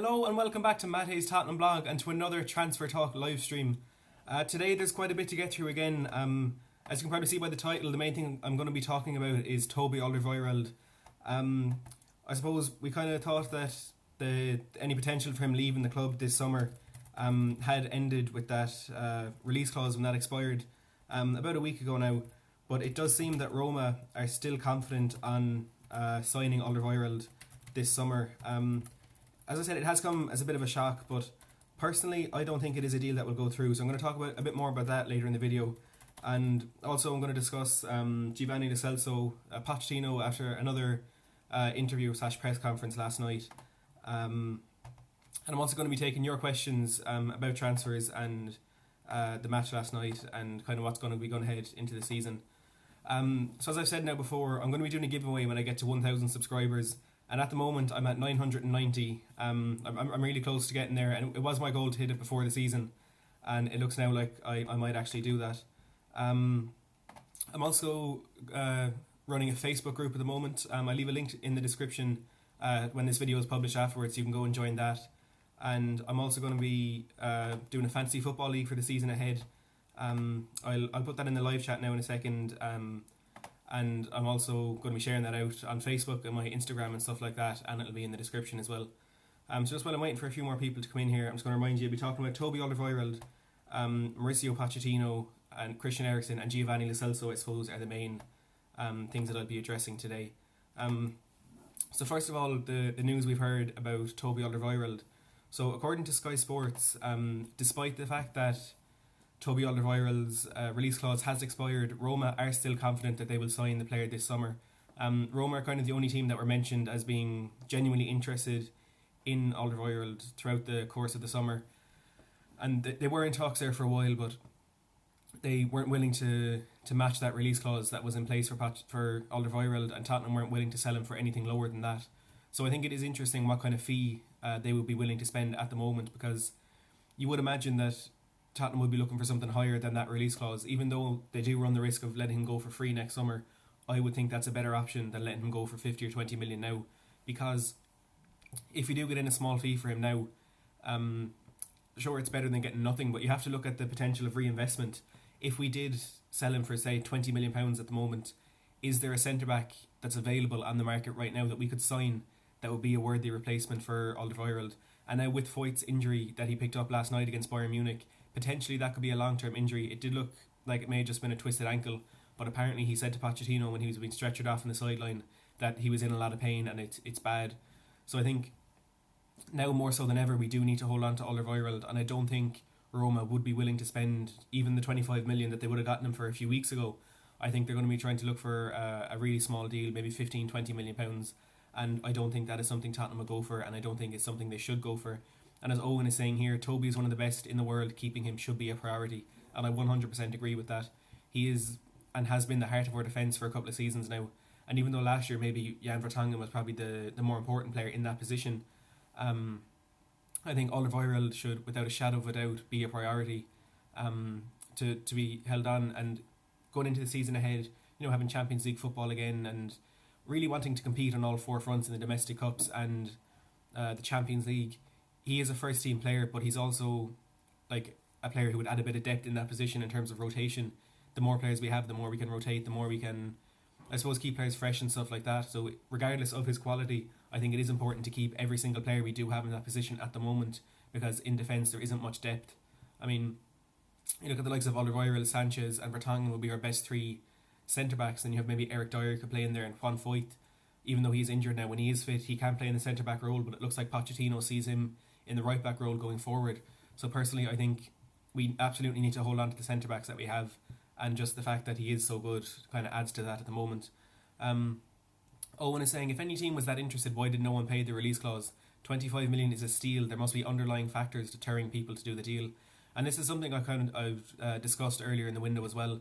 Hello and welcome back to Matte's Tottenham blog and to another Transfer Talk live stream. Today there's quite a bit to get through again. As you can probably see by the title, the main thing I'm going to be talking about is Toby Alderweireld. I suppose we kind of thought that any potential for him leaving the club this summer had ended with that release clause when that expired about a week ago now. But it does seem that Roma are still confident on signing Alderweireld this summer. As I said, it has come as a bit of a shock, but personally I don't think it is a deal that will go through, so I'm going to talk a bit more about that later in the video. And also I'm going to discuss Giovani Lo Celso, Pochettino after another interview / press conference last night. And I'm also going to be taking your questions about transfers and the match last night and kind of what's going to be going ahead into the season. So as I've said now before, I'm going to be doing a giveaway when I get to 1,000 subscribers. And at the moment, I'm at 990. I'm really close to getting there, and it was my goal to hit it before the season. And it looks now like I might actually do that. I'm also running a Facebook group at the moment. I leave a link in the description when this video is published afterwards. You can go and join that. And I'm also going to be doing a fantasy football league for the season ahead. I'll put that in the live chat now in a second. And I'm also going to be sharing that out on Facebook and my Instagram and stuff like that, and it'll be in the description as well. So just while I'm waiting for a few more people to come in here, I'm just going to remind you, I'll be talking about Toby Alderweireld, Mauricio Pochettino, and Christian Eriksen and Giovani Lo Celso, I suppose, are the main things that I'll be addressing today. So first of all, the news we've heard about Toby Alderweireld. So according to Sky Sports, despite the fact that Toby Alderweireld's release clause has expired, Roma are still confident that they will sign the player this summer. Roma are kind of the only team that were mentioned as being genuinely interested in Alderweireld throughout the course of the summer. And they were in talks there for a while, but they weren't willing to match that release clause that was in place for Alderweireld, and Tottenham weren't willing to sell him for anything lower than that. So I think it is interesting what kind of fee they would be willing to spend at the moment, because you would imagine that Tottenham would be looking for something higher than that release clause. Even though they do run the risk of letting him go for free next summer, I would think that's a better option than letting him go for 50 or 20 million now, because if you do get in a small fee for him now, sure, it's better than getting nothing, but you have to look at the potential of reinvestment. If we did sell him for, say, £20 million at the moment, is there a centre-back that's available on the market right now that we could sign that would be a worthy replacement for Alderweireld? And now with Foyt's injury that he picked up last night against Bayern Munich, potentially that could be a long-term injury. It did look like it may have just been a twisted ankle, but apparently he said to Pochettino when he was being stretchered off on the sideline that he was in a lot of pain and it's bad. So I think now more so than ever we do need to hold on to Alderweireld, and I don't think Roma would be willing to spend even the 25 million that they would have gotten him for a few weeks ago. I think they're going to be trying to look for a really small deal, maybe 15-20 million pounds, and I don't think that is something Tottenham will go for, and I don't think it's something they should go for. And as Owen is saying here, Toby is one of the best in the world. Keeping him should be a priority, and I 100% agree with that. He is and has been the heart of our defence for a couple of seasons now. And even though last year maybe Jan Vertonghen was probably the more important player in that position, I think Alderweireld should, without a shadow of a doubt, be a priority to be held on. And going into the season ahead, having Champions League football again and really wanting to compete on all four fronts in the domestic cups and the Champions League. He is a first team player, but he's also like a player who would add a bit of depth in that position in terms of rotation. The more players we have, the more we can rotate, the more we can, I suppose, keep players fresh and stuff like that. So regardless of his quality, I think it is important to keep every single player we do have in that position at the moment, because in defence there isn't much depth. I mean, you look at the likes of Alderweireld, Sanchez and Vertonghen will be our best three centre-backs, and you have maybe Eric Dyer could play in there, and Juan Foyt, even though he's injured now, when he is fit he can play in the centre-back role, but it looks like Pochettino sees him in the right back role going forward. So personally I think we absolutely need to hold on to the centre backs that we have, and just the fact that he is so good kind of adds to that at the moment. Owen is saying, if any team was that interested, why did no one pay the release clause? 25 million is a steal. There must be underlying factors deterring people to do the deal. And this is something I've discussed earlier in the window as well.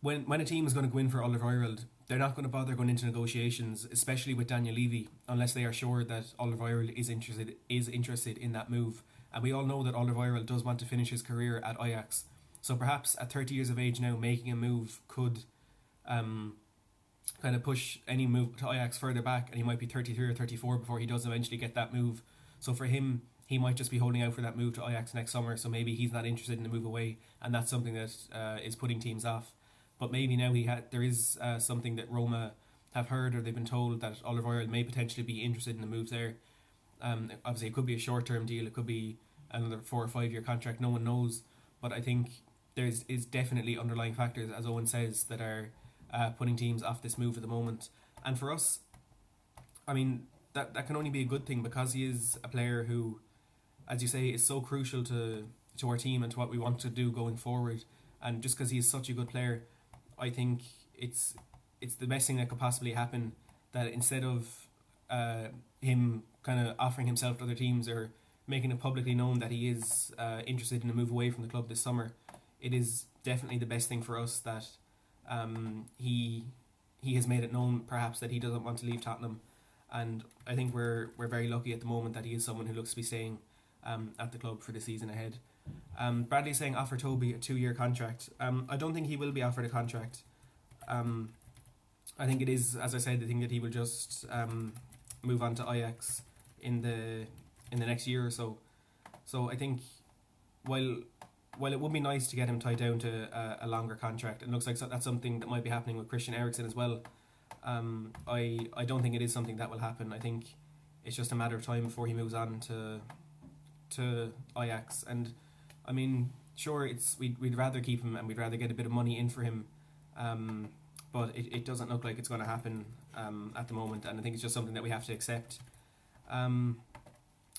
When a team is going to go in for Alderweireld, they're not going to bother going into negotiations, especially with Daniel Levy, unless they are sure that Alderweireld is interested in that move. And we all know that Alderweireld does want to finish his career at Ajax. So perhaps at 30 years of age now, making a move could kind of push any move to Ajax further back, and he might be 33 or 34 before he does eventually get that move. So for him, he might just be holding out for that move to Ajax next summer. So maybe he's not interested in the move away, and that's something that is putting teams off. But maybe now there is something that Roma have heard, or they've been told, that Alderweireld may potentially be interested in the move there. Obviously, it could be a short-term deal. It could be another 4 or 5 year contract. No one knows. But I think is definitely underlying factors, as Owen says, that are putting teams off this move at the moment. And for us, I mean, that can only be a good thing, because he is a player who, as you say, is so crucial to our team and to what we want to do going forward. And just because he is such a good player, I think it's the best thing that could possibly happen, that instead of him kind of offering himself to other teams or making it publicly known that he is interested in a move away from the club this summer, it is definitely the best thing for us that he has made it known perhaps that he doesn't want to leave Tottenham. And I think we're very lucky at the moment that he is someone who looks to be staying at the club for the season ahead. Bradley saying offer Toby a 2-year contract. I don't think he will be offered a contract. I think it is, as I said, the thing that he will just move on to Ajax in the next year or so. So I think while it would be nice to get him tied down to a longer contract, it looks like that's something that might be happening with Christian Eriksen as well. I don't think it is something that will happen. I think it's just a matter of time before he moves on to Ajax. And I mean, sure, we'd rather keep him and we'd rather get a bit of money in for him, but it doesn't look like it's going to happen at the moment, and I think it's just something that we have to accept.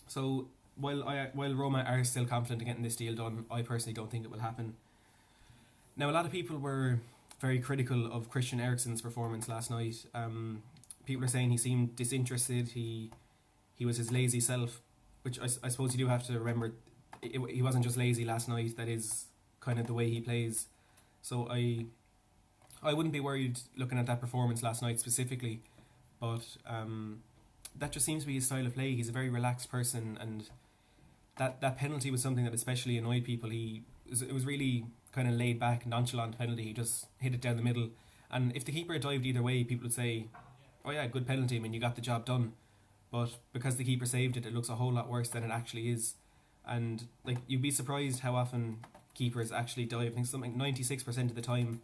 So while Roma are still confident in getting this deal done, I personally don't think it will happen. Now, a lot of people were very critical of Christian Eriksen's performance last night. People are saying he seemed disinterested, he was his lazy self, which I suppose you do have to remember, he wasn't just lazy last night, that is kind of the way he plays. So I wouldn't be worried looking at that performance last night specifically, but that just seems to be his style of play. He's a very relaxed person, and that penalty was something that especially annoyed people. It was really kind of laid back, nonchalant penalty. He just hit it down the middle, and if the keeper had dived either way, people would say, oh yeah, good penalty, I mean, you got the job done. But because the keeper saved it, it looks a whole lot worse than it actually is. And like, you'd be surprised how often keepers actually dive. I think something 96% of the time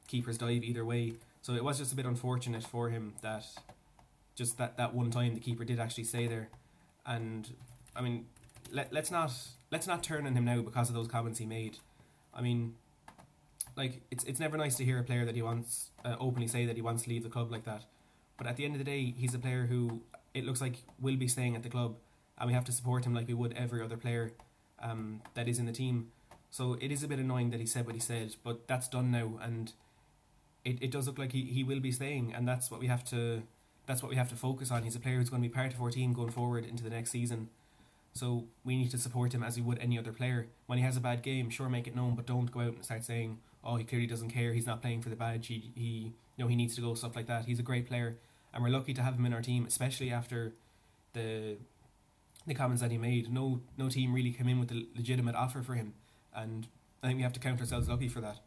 keepers dive either way. So it was just a bit unfortunate for him that just that one time the keeper did actually stay there. And I mean, let's not turn on him now because of those comments he made. I mean, like, it's never nice to hear a player that he wants openly say that he wants to leave the club like that. But at the end of the day, he's a player who it looks like will be staying at the club, and we have to support him like we would every other player that is in the team. So it is a bit annoying that he said what he said, but that's done now, and it does look like he will be staying, and that's what we have to focus on. He's a player who's going to be part of our team going forward into the next season. So we need to support him as we would any other player. When he has a bad game, sure, make it known, but don't go out and start saying, oh, he clearly doesn't care, he's not playing for the badge, he needs to go, stuff like that. He's a great player, and we're lucky to have him in our team, especially after the comments that he made. No team really came in with a legitimate offer for him, and I think we have to count ourselves lucky for that.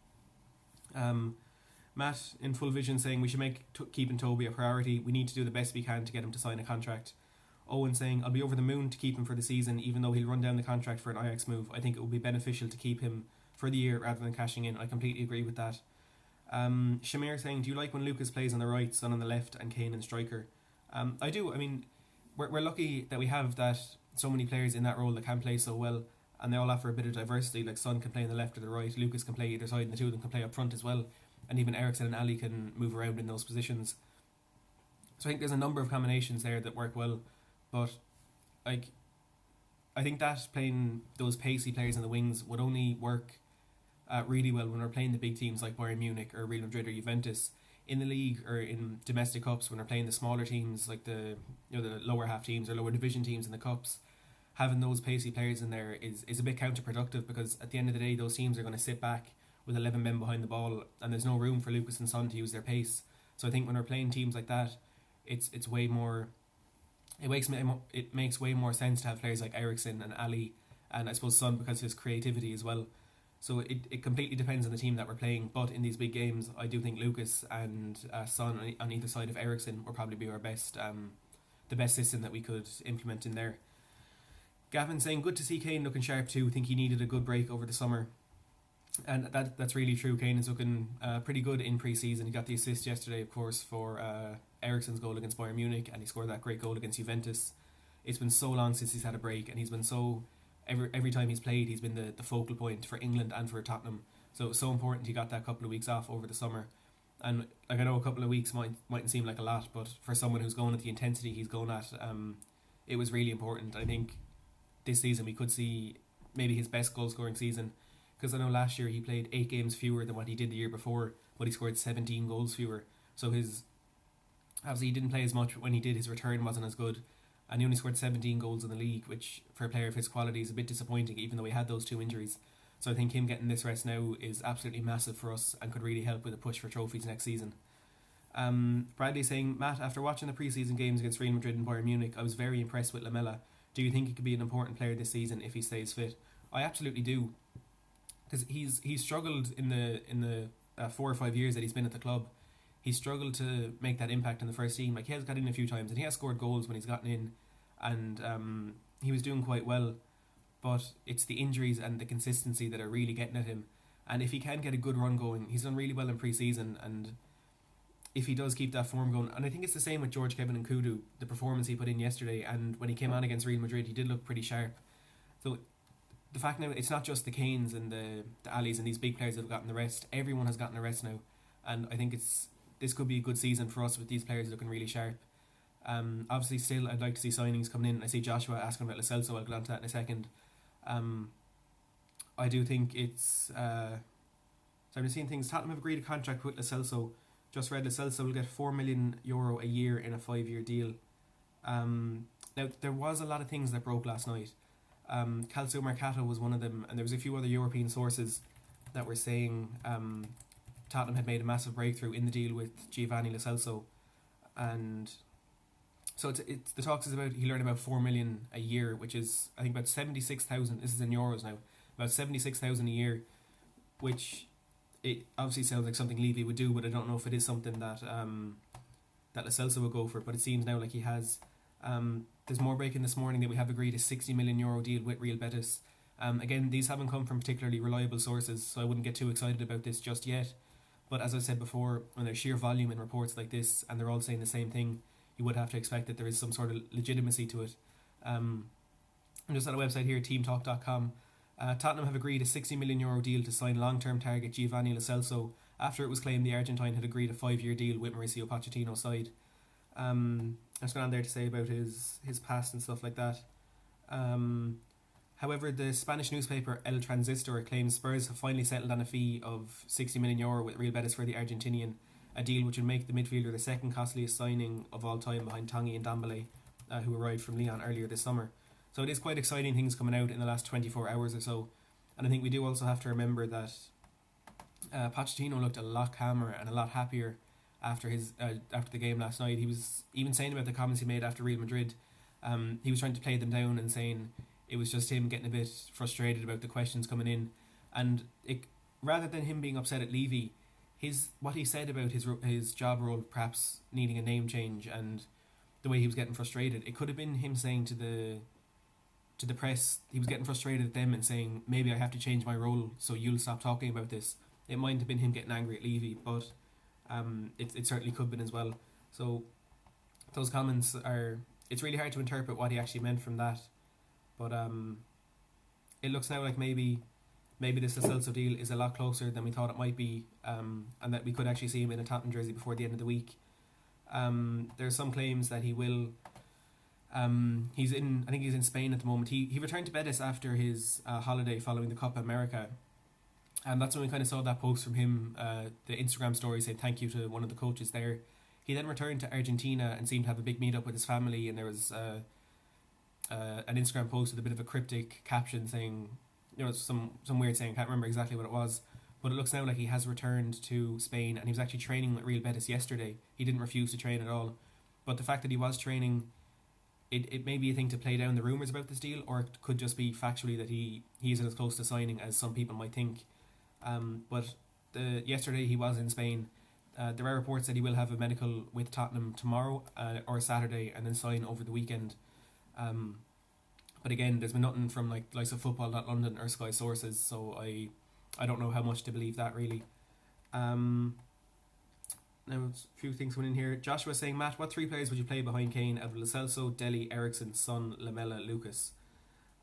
Matt in Full Vision saying we should make keeping Toby a priority. We need to do the best we can to get him to sign a contract. Owen saying I'll be over the moon to keep him for the season, even though he'll run down the contract for an Ajax move. I think it will be beneficial to keep him for the year rather than cashing in. I completely agree with that. Shamir saying, do you like when Lucas plays on the right, Son on the left, and Kane and striker? I do. I mean, we're lucky that we have so many players in that role that can play so well, and they all offer a bit of diversity. Like, Son can play on the left or the right, Lucas can play either side, and the two of them can play up front as well, and even Eriksen and Ali can move around in those positions. So I think there's a number of combinations there that work well, but like, I think that playing those pacey players in the wings would only work really well when we're playing the big teams like Bayern Munich or Real Madrid or Juventus. In the league or in domestic cups, when we're playing the smaller teams like the lower half teams or lower division teams in the cups, having those pacey players in there is a bit counterproductive, because at the end of the day those teams are going to sit back with 11 men behind the ball, and there's no room for Lucas and Son to use their pace. So I think when we're playing teams like that, it's way more. It makes way more sense to have players like Eriksen and Ali, and I suppose Son because of his creativity as well. So it completely depends on the team that we're playing. But in these big games, I do think Lucas and Son on either side of Eriksen will probably be our best the best system that we could implement in there. Gavin saying, good to see Kane looking sharp too. Think he needed a good break over the summer. And that's really true. Kane is looking pretty good in pre-season. He got the assist yesterday, of course, for Eriksen's goal against Bayern Munich, and he scored that great goal against Juventus. It's been so long since he's had a break, and he's been so... Every time he's played, he's been the focal point for England and for Tottenham. So it's so important he got that couple of weeks off over the summer. And like, I know a couple of weeks mightn't seem like a lot, but for someone who's going at the intensity he's going at, it was really important. I think this season we could see maybe his best goal scoring season, because I know last year he played 8 games fewer than what he did the year before, but he scored 17 goals fewer. So obviously he didn't play as much. When he did, his return wasn't as good, and he only scored 17 goals in the league, which for a player of his quality is a bit disappointing, even though he had those 2 injuries. So I think him getting this rest now is absolutely massive for us and could really help with a push for trophies next season. Bradley saying, Matt, after watching the pre-season games against Real Madrid and Bayern Munich, I was very impressed with Lamela. Do you think he could be an important player this season if he stays fit? I absolutely do, because he's struggled in the 4 or 5 years that he's been at the club. He's struggled to make that impact in the first team. Like, he has got in a few times and he has scored goals when he's gotten in, and he was doing quite well. But it's the injuries and the consistency that are really getting at him. And if he can get a good run going, he's done really well in pre-season, and if he does keep that form going, and I think it's the same with George Kevin Nkudu, the performance he put in yesterday, and when he came on against Real Madrid, he did look pretty sharp. So the fact now, it's not just the Kanes and the Alis and these big players that have gotten the rest. Everyone has gotten the rest now, and I think this could be a good season for us with these players looking really sharp. Obviously, still, I'd like to see signings coming in. I see Joshua asking about Lo Celso. I'll get on to that in a second. I do think it's... so I'm just seeing things. Tottenham have agreed a contract with Lo Celso. Just read Lo Celso will get €4 million a year in a 5-year deal. Now, there was a lot of things that broke last night. Calcio Mercato was one of them, and there was a few other European sources that were saying Tottenham had made a massive breakthrough in the deal with Giovani Lo Celso. And so it's the talks is about he learned about 4 million a year, which is I think about 76,000. This is in euros now, about 76,000 a year, which it obviously sounds like something Levy would do, but I don't know if it is something that Lo Celso would go for. But it seems now like he has. There's more breaking this morning that we have agreed a €60 million deal with Real Betis. Again, these haven't come from particularly reliable sources, so I wouldn't get too excited about this just yet. But as I said before, when there's sheer volume in reports like this and they're all saying the same thing, you would have to expect that there is some sort of legitimacy to it. I'm just on a website here, teamtalk.com. Tottenham have agreed a €60 million deal to sign long-term target Giovani Lo Celso after it was claimed the Argentine had agreed a 5-year deal with Mauricio Pochettino's side. I'm just going on there to say about his past and stuff like that. However, the Spanish newspaper El Transistor claims Spurs have finally settled on a fee of €60 million with Real Betis for the Argentinian, a deal which would make the midfielder the second costliest signing of all time behind Tanguy and Dembele, who arrived from Lyon earlier this summer. So it is quite exciting things coming out in the last 24 hours or so. And I think we do also have to remember that Pochettino looked a lot calmer and a lot happier after the game last night. He was even saying about the comments he made after Real Madrid. He was trying to play them down and saying it was just him getting a bit frustrated about the questions coming in. And rather than him being upset at Levy, what he said about his job role perhaps needing a name change and the way he was getting frustrated, it could have been him saying to the press, he was getting frustrated at them and saying, maybe I have to change my role so you'll stop talking about this. It might have been him getting angry at Levy, but it certainly could have been as well. So those comments it's really hard to interpret what he actually meant from that, but it looks now like maybe this Lo Celso deal is a lot closer than we thought it might be, and that we could actually see him in a Tottenham jersey before the end of the week. There's some claims that he will. I think he's in Spain at the moment. He returned to Betis after his holiday following the Copa America, and that's when we kind of saw that post from him, the Instagram story saying thank you to one of the coaches there. He then returned to Argentina and seemed to have a big meet up with his family, and there was an Instagram post with a bit of a cryptic caption saying, some weird saying, can't remember exactly what it was, but it looks now like he has returned to Spain, and he was actually training with Real Betis yesterday. He didn't refuse to train at all, but the fact that he was training, it may be a thing to play down the rumours about this deal, or it could just be factually that he isn't as close to signing as some people might think. But yesterday he was in Spain, There are reports that he will have a medical with Tottenham tomorrow or Saturday, and then sign over the weekend. But again, there's been nothing from like the likes of Football.London or Sky sources, so I don't know how much to believe that really. Now, a few things coming in here. Joshua saying, Matt, what 3 players would you play behind Kane out of Lo Celso, Dele, Ericsson, Son, Lamela, Lucas?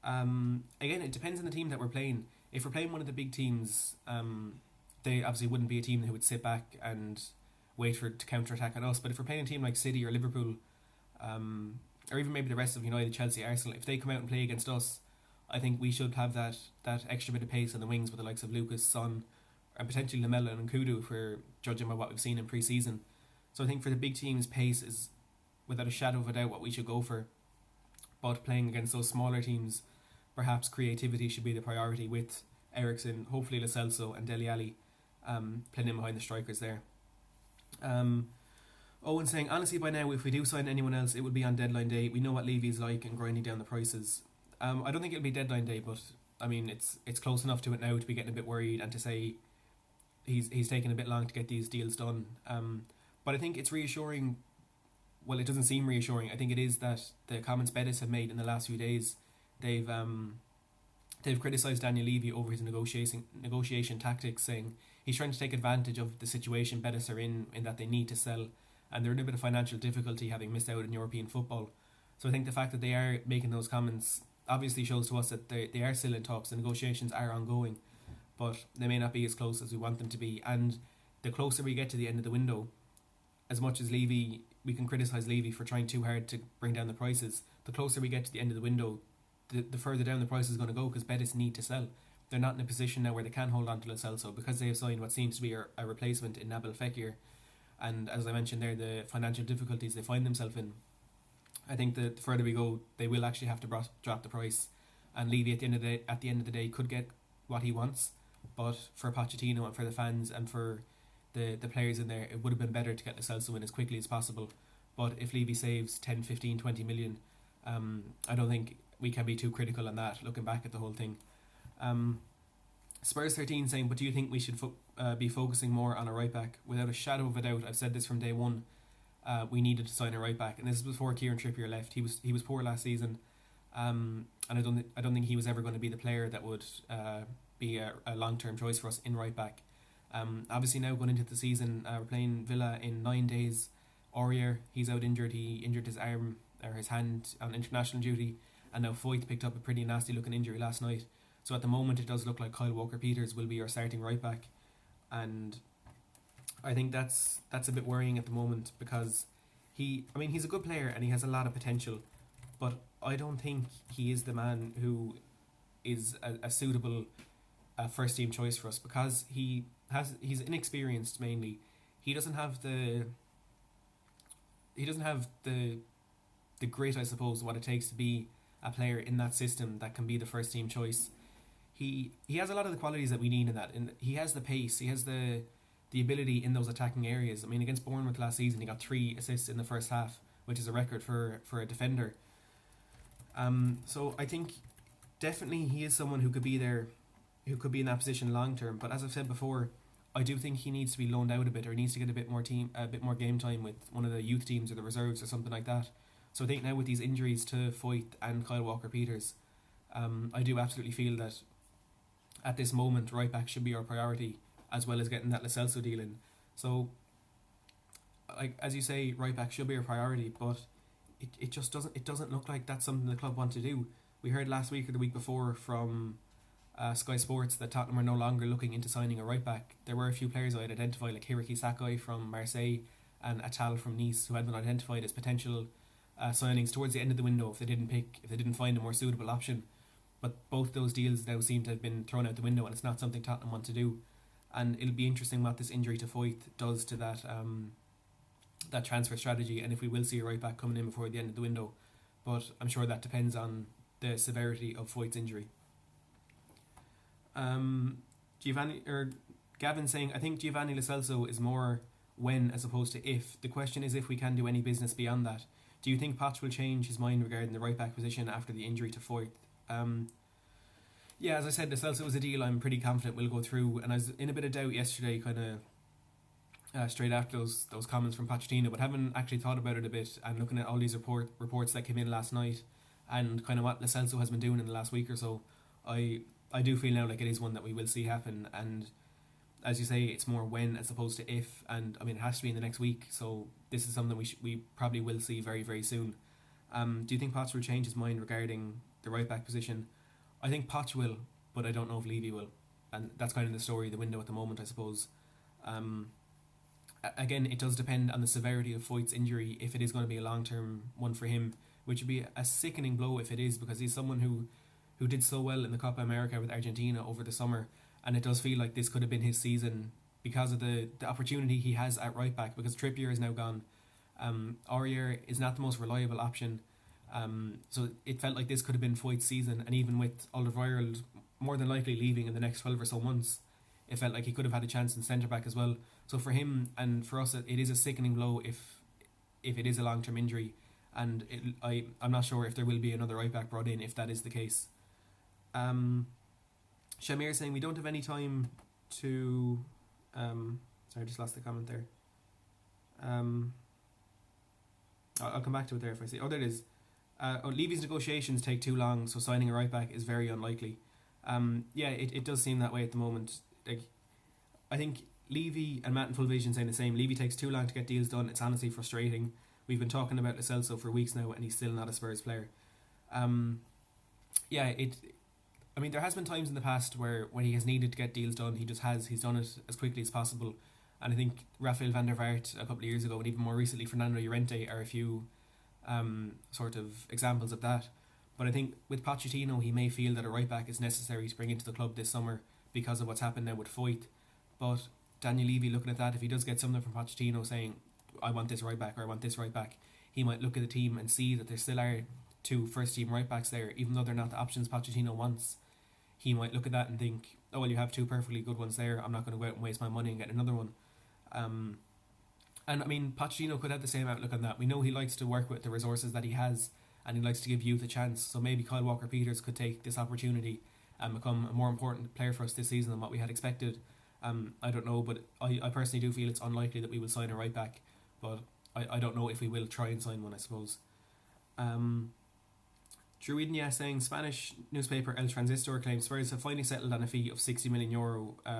Again, it depends on the team that we're playing. If we're playing one of the big teams, they obviously wouldn't be a team who would sit back and wait for it to counter-attack on us. But if we're playing a team like City or Liverpool, or even maybe the rest of United, Chelsea, Arsenal, if they come out and play against us, I think we should have that extra bit of pace on the wings with the likes of Lucas, Son, and potentially Lamela and Nkudu if we're judging by what we've seen in pre-season. So I think for the big teams, pace is without a shadow of a doubt what we should go for. But playing against those smaller teams, perhaps creativity should be the priority with Ericsson, hopefully Lo Celso and Dele Alli playing in behind the strikers there. Owen saying, honestly by now if we do sign anyone else it would be on deadline day. We know what Levy's like and grinding down the prices. I don't think it'll be deadline day, but I mean it's close enough to it now to be getting a bit worried and to say he's taking a bit long to get these deals done. But I think it's reassuring. Well, it doesn't seem reassuring. I think it is that the comments Betis have made in the last few days, they've criticised Daniel Levy over his negotiation tactics, saying he's trying to take advantage of the situation Betis are in that they need to sell, and they're in a bit of financial difficulty having missed out in European football. So I think the fact that they are making those comments obviously shows to us that they are still in talks. The negotiations are ongoing, but they may not be as close as we want them to be. And the closer we get to the end of the window, as much as Levy, we can criticise Levy for trying too hard to bring down the prices, the closer we get to the end of the window, the further down the price is going to go, because Betis need to sell. They're not in a position now where they can hold on to Lo Celso because they have signed what seems to be a replacement in Nabil Fekir. And as I mentioned there, the financial difficulties they find themselves in, I think that the further we go, they will actually have to drop the price. And Levy at the end of the day could get what he wants, but for Pochettino and for the fans and for the players in there, it would have been better to get Lo Celso in as quickly as possible. But if Levy saves 10, 15, 20 million, I don't think we can be too critical on that, looking back at the whole thing. Spurs 13 saying, but do you think we should be focusing more on a right back? Without a shadow of a doubt, I've said this from day one, we needed to sign a right back, and this is before Kieran Trippier left. He was poor last season, and I don't think he was ever going to be the player that would be a long-term choice for us in right back. Obviously now going into the season, we're playing Villa in 9 days. Aurier, he's out injured. He injured his arm or his hand on international duty, and now Foyth picked up a pretty nasty looking injury last night. So at the moment it does look like Kyle Walker-Peters will be our starting right back, and I think that's a bit worrying at the moment, because he's a good player and he has a lot of potential, but I don't think he is the man who is a suitable first team choice for us, because he's inexperienced mainly. He doesn't have the grit, I suppose, what it takes to be a player in that system that can be the first team choice. He has a lot of the qualities that we need in that, and he has the pace, he has the ability in those attacking areas. I mean, against Bournemouth last season, he got 3 assists in the first half, which is a record for a defender. So I think definitely he is someone who could be there, who could be in that position long term. But as I've said before, I do think he needs to be loaned out a bit, or he needs to get a bit more game time with one of the youth teams or the reserves or something like that. So I think now with these injuries to Foyth and Kyle Walker-Peters, I do absolutely feel that at this moment right back should be our priority, as well as getting that Lo Celso deal in. So, like as you say, right back should be our priority, but it just doesn't look like that's something the club want to do. We heard last week or the week before from Sky Sports that Tottenham are no longer looking into signing a right back. There were a few players I'd identify, like Hiraki Sakai from Marseille and Atal from Nice, who had been identified as potential signings towards the end of the window if they didn't find a more suitable option. But both those deals now seem to have been thrown out the window, and it's not something Tottenham want to do. And it'll be interesting what this injury to Foyth does to that transfer strategy, and if we will see a right back coming in before the end of the window. But I'm sure that depends on the severity of Foyth's injury. Gavin saying, I think Giovani Lo Celso is more when as opposed to if. The question is if we can do any business beyond that. Do you think Poch will change his mind regarding the right back position after the injury to Foyth? Yeah, as I said, Lo Celso was a deal I'm pretty confident will go through, and I was in a bit of doubt yesterday, kind of straight after those comments from Pochettino, but having actually thought about it a bit and looking at all these reports that came in last night and kind of what Lo Celso has been doing in the last week or so, I do feel now like it is one that we will see happen. And as you say, it's more when as opposed to if, and I mean it has to be in the next week. So this is something we probably will see very, very soon. Do you think Poch will change his mind regarding the right back position? I think Poch will, but I don't know if Levy will, and that's kind of the story, the window at the moment, I suppose. Again, it does depend on the severity of Foyt's injury, if it is going to be a long-term one for him, which would be a sickening blow if it is, because he's someone who did so well in the Copa America with Argentina over the summer, and it does feel like this could have been his season because of the opportunity he has at right back, because Trippier is now gone. Aurier is not the most reliable option, so it felt like this could have been Foyt's season, and even with Alderweireld more than likely leaving in the next 12 or so months, it felt like he could have had a chance in centre back as well. So for him and for us, it is a sickening blow if it is a long term injury, and I'm not sure if there will be another right back brought in if that is the case. Shamir saying we don't have any time to. Sorry, I just lost the comment there. I'll come back to it there if I see. Oh, there it is. Levy's negotiations take too long, so signing a right back is very unlikely. Yeah, it does seem that way at the moment. Like, I think Levy and Matt in Full Vision saying the same. Levy takes too long to get deals done. It's honestly frustrating. We've been talking about Lo Celso for weeks now, and he's still not a Spurs player. Yeah, I mean, there has been times in the past where when he has needed to get deals done, he's done it as quickly as possible. And I think Rafael van der Vaart a couple of years ago, and even more recently Fernando Llorente, are a few sort of examples of that. But I think with Pochettino, he may feel that a right back is necessary to bring into the club this summer because of what's happened now with Foyt. But Daniel Levy, looking at that, if he does get something from Pochettino saying, I want this right back or I want this right back, he might look at the team and see that there still are two first team right backs there, even though they're not the options Pochettino wants. He might look at that and think, oh well, you have two perfectly good ones there, I'm not going to go out and waste my money and get another one. And I mean, Pochettino could have the same outlook on that. We know he likes to work with the resources that he has, and he likes to give youth a chance. So maybe Kyle Walker-Peters could take this opportunity and become a more important player for us this season than what we had expected. I don't know, but I personally do feel it's unlikely that we will sign a right back. But I don't know if we will try and sign one, I suppose. Druidnia saying Spanish newspaper El Transistor claims Spurs have finally settled on a fee of €60 million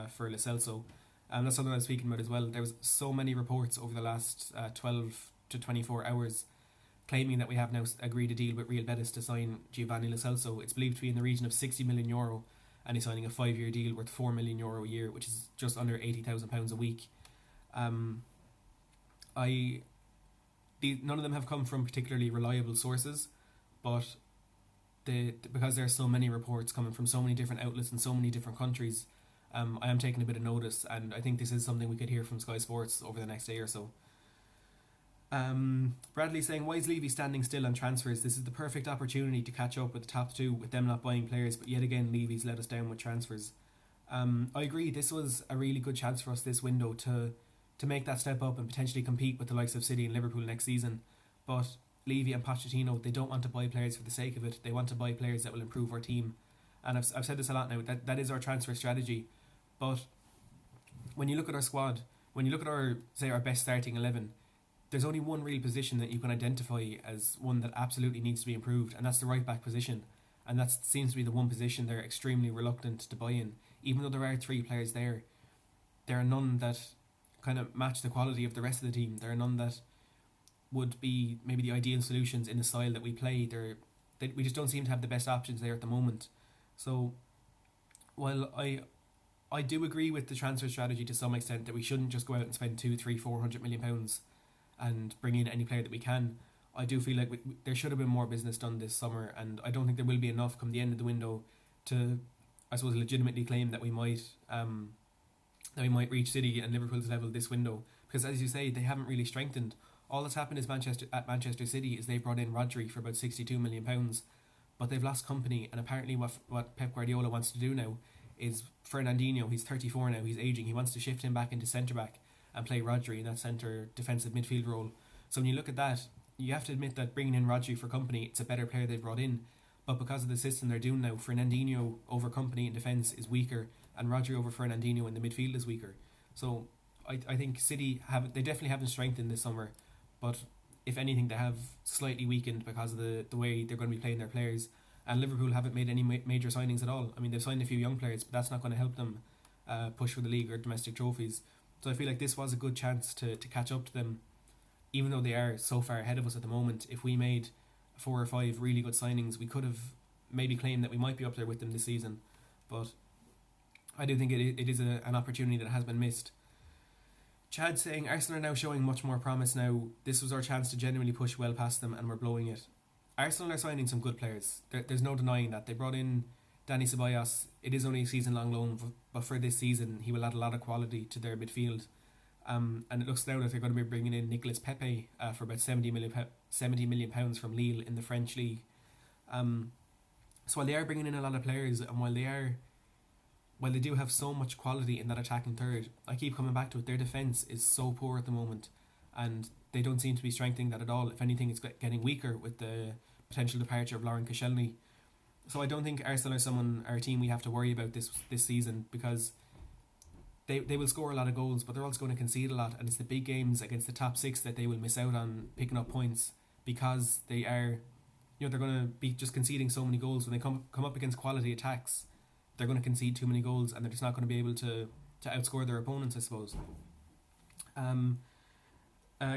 for Lo Celso. That's something I was speaking about as well. There was so many reports over the last 12 to 24 hours claiming that we have now agreed a deal with Real Betis to sign Giovani Lo Celso. It's believed to be in the region of €60 million, and he's signing a 5-year deal worth €4 million a year, which is just under £80,000 a week. None of them have come from particularly reliable sources, but because there are so many reports coming from so many different outlets in so many different countries, I am taking a bit of notice, and I think this is something we could hear from Sky Sports over the next day or so. Bradley saying, why is Levy standing still on transfers? This is the perfect opportunity to catch up with the top two with them not buying players, but yet again Levy's let us down with transfers. I agree, this was a really good chance for us this window to make that step up and potentially compete with the likes of City and Liverpool next season. But Levy and Pochettino, they don't want to buy players for the sake of it. They want to buy players that will improve our team. And I've said this a lot now, that is our transfer strategy. But when you look at our squad, when you look at our best starting 11, there's only one real position that you can identify as one that absolutely needs to be improved, and that's the right back position. And that seems to be the one position they're extremely reluctant to buy in. Even though there are 3 players there are none that kind of match the quality of the rest of the team. There are none that would be maybe the ideal solutions in the style that we play. We just don't seem to have the best options there at the moment. So while I do agree with the transfer strategy to some extent, that we shouldn't just go out and spend 200, 300, 400 million pounds and bring in any player that we can, I do feel like there should have been more business done this summer, and I don't think there will be enough come the end of the window to, I suppose, legitimately claim that we might reach City and Liverpool's level this window, because as you say, they haven't really strengthened. All that's happened is Manchester City is they brought in Rodri for about £62 million, but they've lost company, and apparently what Pep Guardiola wants to do now is Fernandinho, he's 34 now, he's ageing, he wants to shift him back into centre back and play Rodri in that centre defensive midfield role. So when you look at that, you have to admit that bringing in Rodri for company, it's a better player they've brought in. But because of the system they're doing now, Fernandinho over company in defence is weaker, and Rodri over Fernandinho in the midfield is weaker. So I think City they definitely haven't strengthened this summer, but if anything, they have slightly weakened because of the way they're going to be playing their players. And Liverpool haven't made any major signings at all. I mean, they've signed a few young players, but that's not going to help them push for the league or domestic trophies. So I feel like this was a good chance to catch up to them, even though they are so far ahead of us at the moment. If we made 4 or 5 really good signings, we could have maybe claimed that we might be up there with them this season. But I do think it is an opportunity that has been missed. Chad saying, Arsenal are now showing much more promise now. This was our chance to genuinely push well past them and we're blowing it. Arsenal are signing some good players. There's no denying that. They brought in Dani Ceballos. It is only a season-long loan, but for this season, he will add a lot of quality to their midfield. And it looks now that they're going to be bringing in Nicolas Pepe for about £70 million from Lille in the French league. So while they are bringing in a lot of players, and while they do have so much quality in that attacking third, I keep coming back to it. Their defence is so poor at the moment, and they don't seem to be strengthening that at all. If anything, it's getting weaker with the potential departure of Lauren Koscielny. So I don't think Arsenal are a team we have to worry about this season, because they will score a lot of goals, but they're also going to concede a lot, and it's the big games against the top 6 that they will miss out on picking up points, because they are, they're going to be just conceding so many goals. When they come up against quality attacks, they're going to concede too many goals, and they're just not going to be able to outscore their opponents, I suppose.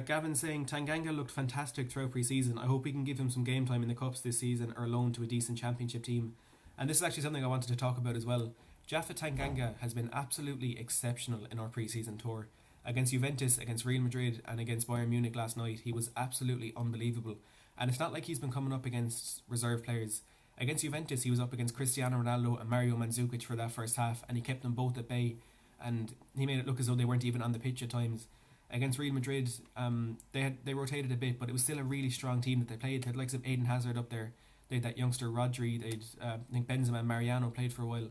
Gavin saying, Tanganga looked fantastic throughout pre-season. I hope we can give him some game time in the Cups this season, or loan to a decent championship team. And this is actually something I wanted to talk about as well. Jaffa Tanganga has been absolutely exceptional in our pre-season tour. Against Juventus, against Real Madrid, and against Bayern Munich last night, he was absolutely unbelievable. And it's not like he's been coming up against reserve players. Against Juventus, he was up against Cristiano Ronaldo and Mario Mandzukic for that first half, and he kept them both at bay, and he made it look as though they weren't even on the pitch at times. Against Real Madrid, they rotated a bit, but it was still a really strong team that they played. They had the likes of Eden Hazard up there. They had that youngster Rodri. They had, I think Benzema and Mariano played for a while.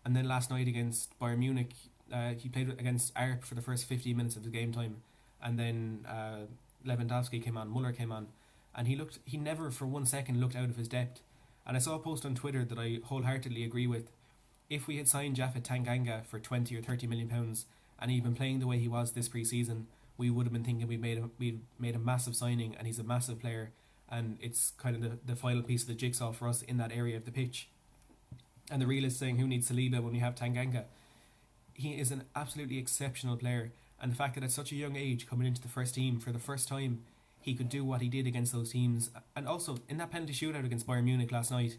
And then last night against Bayern Munich, he played against Arp for the first 15 minutes of the game time. And then Lewandowski came on, Muller came on. And he never for 1 second looked out of his depth. And I saw a post on Twitter that I wholeheartedly agree with. If we had signed Jaffa Tanganga for 20 or 30 million pounds, and he'd been playing the way he was this pre-season, we would have been thinking we'd made a massive signing, and he's a massive player, and it's kind of the final piece of the jigsaw for us in that area of the pitch. And the realist saying, who needs Saliba when we have Tanganga? He is an absolutely exceptional player, and the fact that at such a young age, coming into the first team for the first time, he could do what he did against those teams. And also in that penalty shootout against Bayern Munich last night,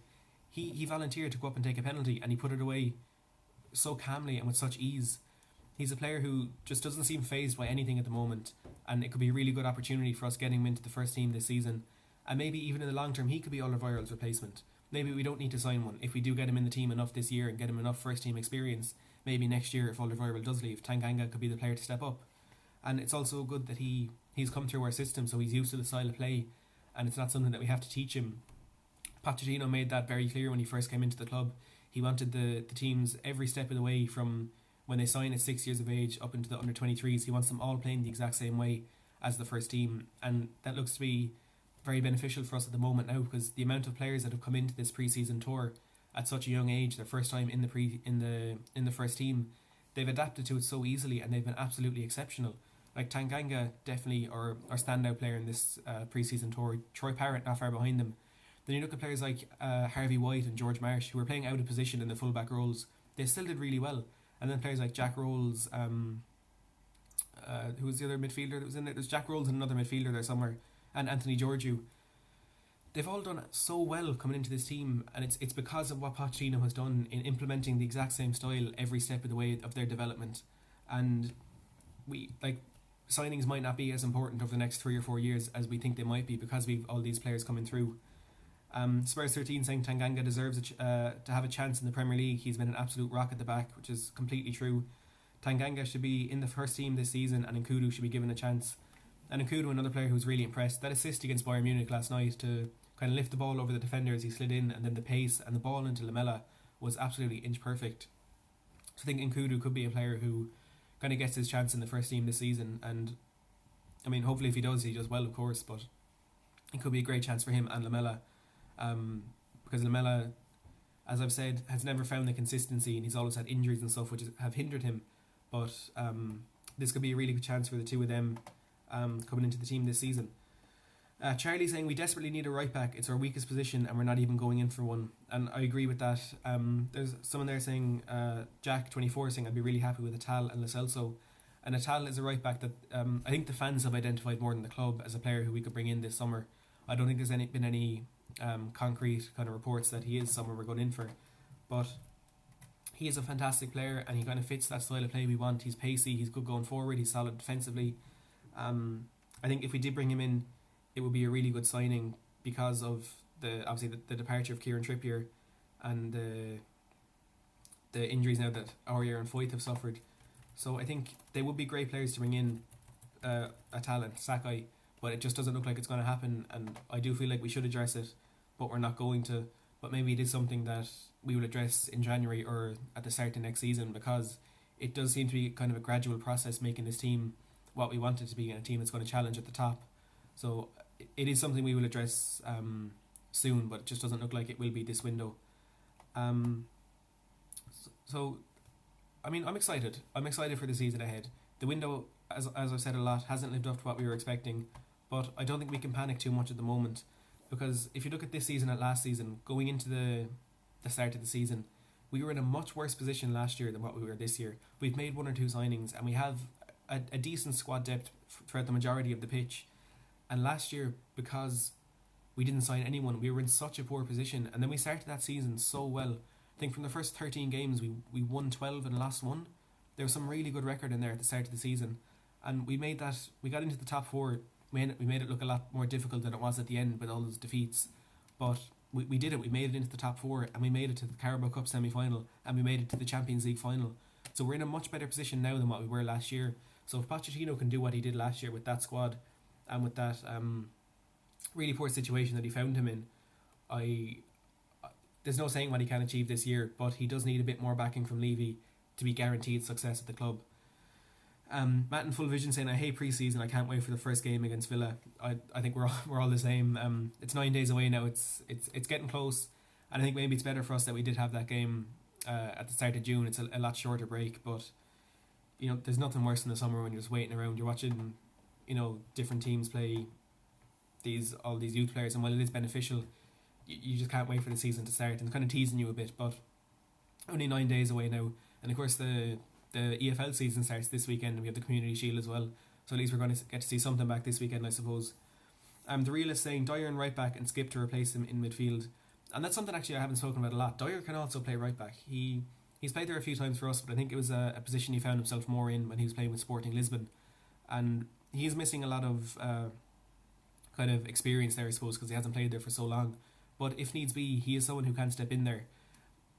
he volunteered to go up and take a penalty, and he put it away so calmly and with such ease. He's a player who just doesn't seem fazed by anything at the moment, and it could be a really good opportunity for us getting him into the first team this season. And maybe even in the long term, he could be Alderweireld's replacement. Maybe we don't need to sign one. If we do get him in the team enough this year and get him enough first team experience, maybe next year, if Alderweireld does leave, Tanganga could be the player to step up. And it's also good that he's come through our system, so he's used to the style of play, and it's not something that we have to teach him. Pochettino made that very clear when he first came into the club. He wanted the teams every step of the way, from when they sign at 6 years of age up into the under-23s. He wants them all playing the exact same way as the first team, and that looks to be very beneficial for us at the moment now, because the amount of players that have come into this pre-season tour at such a young age, their first time in the first team, they've adapted to it so easily, and they've been absolutely exceptional. Like Tanganga, definitely our standout player in this pre-season tour. Troy Parrott not far behind them. Then you look at players like Harvey White and George Marsh, who were playing out of position in the fullback roles. They still did really well. And then players like Jack Rolls, who was the other midfielder that was in there? There's Jack Rolls and another midfielder there somewhere, and Anthony Georgiou. They've all done so well coming into this team, and it's because of what Pochettino has done in implementing the exact same style every step of the way of their development. And signings might not be as important over the next 3 or 4 years as we think they might be, because we've all these players coming through. Spurs 13 saying Tanganga deserves to have a chance in the Premier League. He's been an absolute rock at the back, which is completely true. Tanganga should be in the first team this season, and Nkudu should be given a chance. And Nkudu, another player who's really impressed. That assist against Bayern Munich last night to kind of lift the ball over the defender as he slid in, and then the pace and the ball into Lamela was absolutely inch perfect. So I think Nkudu could be a player who kind of gets his chance in the first team this season, and I mean, hopefully if he does well, of course, but it could be a great chance for him and Lamela, because Lamela, as I've said, has never found the consistency, and he's always had injuries and stuff which have hindered him, but this could be a really good chance for the two of them coming into the team this season. Charlie saying we desperately need a right back. It's our weakest position and we're not even going in for one. And I agree with that. There's someone there saying, Jack24 saying I'd be really happy with Atal and Lo Celso. And Atal is a right back that I think the fans have identified more than the club as a player who we could bring in this summer. I don't think there's been any concrete kind of reports that he is someone we're going in for. But he is a fantastic player and he kind of fits that style of play we want. He's pacey, he's good going forward, he's solid defensively. I think if we did bring him in, it would be a really good signing because of the departure of Kieran Trippier and the injuries now that Aurier and Foyth have suffered. So I think they would be great players to bring in a talent, Sakai, but it just doesn't look like it's going to happen, and I do feel like we should address it, but we're not going to. But maybe it is something that we will address in January or at the start of next season, because it does seem to be kind of a gradual process making this team what we want it to be, and a team that's going to challenge at the top. So it is something we will address soon, but it just doesn't look like it will be this window. So I mean, I'm excited. I'm excited for the season ahead. The window, as I've said a lot, hasn't lived up to what we were expecting, but I don't think we can panic too much at the moment, because if you look at this season at last season, going into the start of the season, we were in a much worse position last year than what we were this year. We've made one or two signings and we have a decent squad depth throughout the majority of the pitch. And last year, because we didn't sign anyone, we were in such a poor position. And then we started that season so well. I think from the first 13 games, we won 12 and lost 1. There was some really good record in there at the start of the season. And we got into the top 4. We made it look a lot more difficult than it was at the end with all those defeats. But we did it. We made it into the top 4, and we made it to the Carabao Cup semi-final, and we made it to the Champions League final. So we're in a much better position now than what we were last year. So if Pochettino can do what he did last year with that squad, and with that really poor situation that he found him in, there's no saying what he can achieve this year, but he does need a bit more backing from Levy to be guaranteed success at the club. Matt in Full Vision saying, I hate pre-season, I can't wait for the first game against Villa. I think we're all the same. It's 9 days away now. It's getting close, and I think maybe it's better for us that we did have that game at the start of June. It's a lot shorter break, but you know, there's nothing worse in the summer when you're just waiting around. You're watching, you know, different teams play all these youth players, and while it is beneficial, you just can't wait for the season to start, and it's kind of teasing you a bit. But only 9 days away now, and of course the EFL season starts this weekend, and we have the Community Shield as well, so at least we're going to get to see something back this weekend, I suppose. The Realist saying Dyer in right back and Skip to replace him in midfield, and that's something actually I haven't spoken about a lot. Dyer can also play right back. He's played there a few times for us, but I think it was a position he found himself more in when he was playing with Sporting Lisbon, and he's missing a lot of kind of experience there, I suppose, because he hasn't played there for so long. But if needs be, he is someone who can step in there.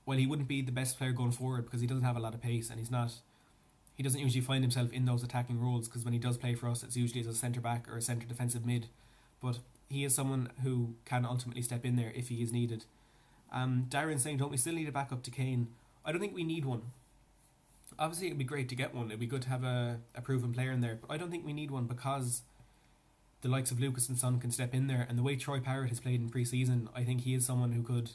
Well, he wouldn't be the best player going forward because he doesn't have a lot of pace, and he doesn't usually find himself in those attacking roles, because when he does play for us, it's usually as a centre back or a centre defensive mid. But he is someone who can ultimately step in there if he is needed. Darren saying, don't we still need a backup to Kane? I don't think we need one. Obviously it would be great to get one, it'd be good to have a proven player in there, but I don't think we need one, because the likes of Lucas and Son can step in there, and the way Troy Parrott has played in pre-season, I think he is someone who could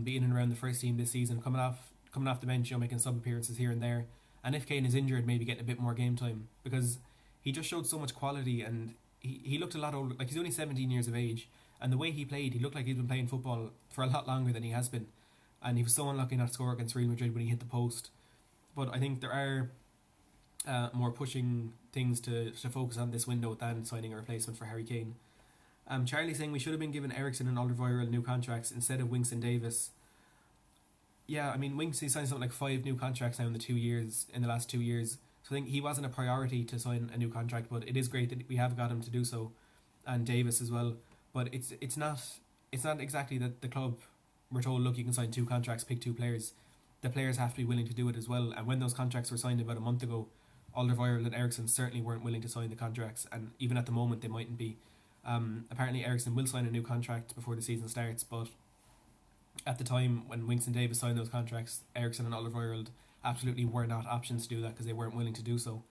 be in and around the first team this season, coming off the bench, you know, making sub appearances here and there, and if Kane is injured, maybe getting a bit more game time, because he just showed so much quality, and he looked a lot older. Like, he's only 17 years of age, and the way he played, he looked like he'd been playing football for a lot longer than he has been, and he was so unlucky not to score against Real Madrid when he hit the post. But I think there are more pushing things to focus on this window than signing a replacement for Harry Kane. Charlie saying we should have been given Ericsson and Alderweireld new contracts instead of Winks and Davis. Yeah, I mean, Winks, he signed something like 5 new contracts now in the last 2 years. So I think he wasn't a priority to sign a new contract, but it is great that we have got him to do so, and Davis as well. But it's not exactly that the club were told, look, you can sign 2 contracts, pick 2 players. The players have to be willing to do it as well. And when those contracts were signed about a month ago, Alderweireld and Ericsson certainly weren't willing to sign the contracts, and even at the moment they mightn't be. Apparently Ericsson will sign a new contract before the season starts, but at the time when Winks and Davis signed those contracts, Ericsson and Alderweireld absolutely were not options to do that because they weren't willing to do so.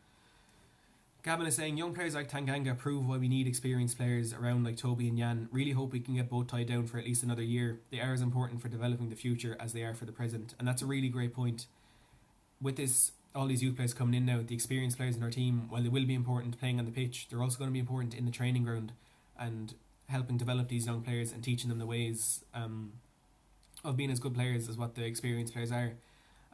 Gavin is saying, young players like Tanganga prove why we need experienced players around like Toby and Jan. Really hope we can get both tied down for at least another year. They are as important for developing the future as they are for the present. And that's a really great point. With this all these youth players coming in now, the experienced players in our team, while they will be important playing on the pitch, they're also going to be important in the training ground and helping develop these young players and teaching them the ways of being as good players as what the experienced players are.